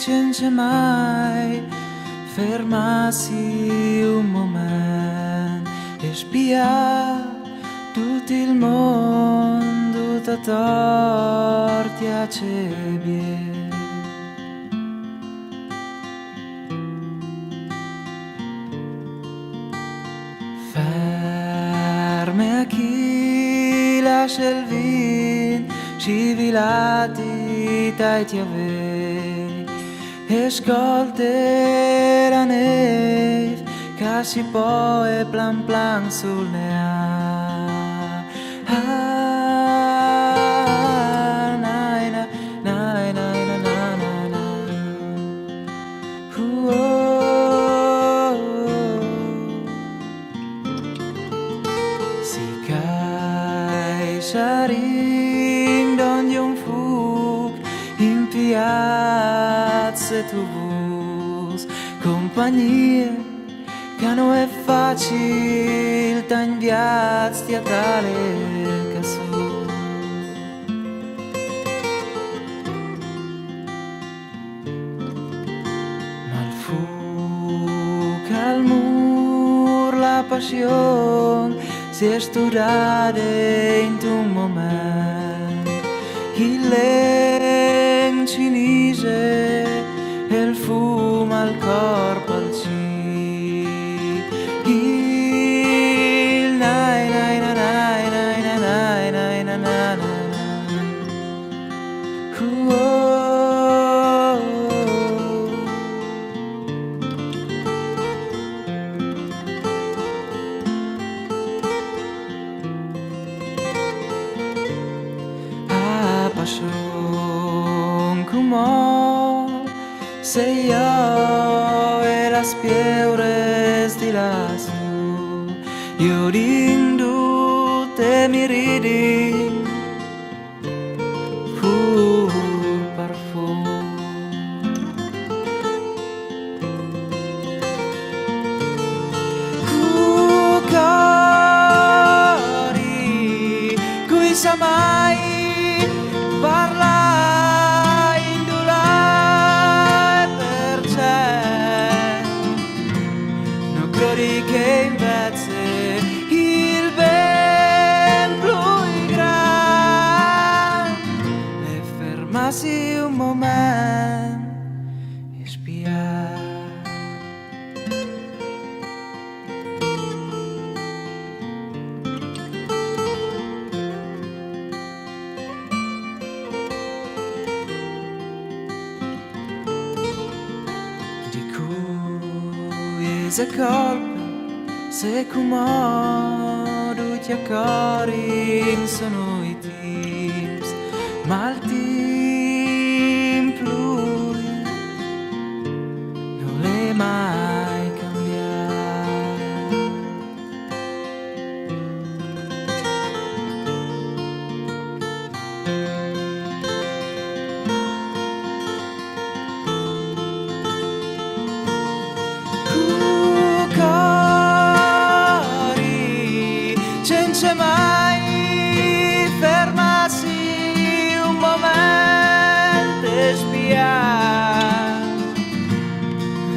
senza mai fermarsi un momento e spiare tutto il mondo da torti a cebbie. Ferme a chi lascia il vin civilati dai ti avei e ascolta la neve che si poi plan plan sul nea. Nai, na, nai, nai, na, na, na, na. Si cai sarin donde un fug in piazza tu vus compagnia che non è facile da inviarti a tale caso. Ma il fug al mur la passione si è studiata in un momento il legno cinese e il fumo al corpo al cielo. Il nai nai na nai nai na nai nai na na na na. Passione come se io e las piedras di lassù io rindo te mi ridi pur parfum cari cui sa mai parla indulare per c'è non credi che invece il ben più grande è fermarsi un momento e spiare. Se colpa, se come ti accorgi sono i tips, ma il team lui non è mai cambiato. Senza mai fermarsi un momento e spiare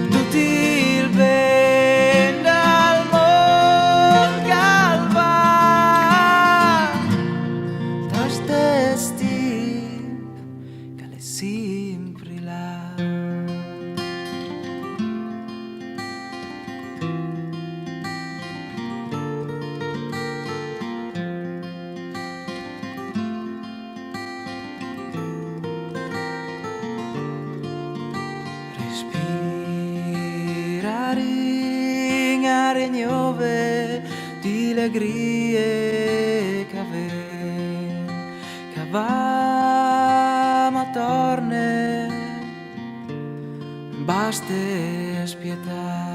tutto il bene dal mondo che va da stessi che è sempre là. Respirare ignove di allegrie che va ma torne basta spietare.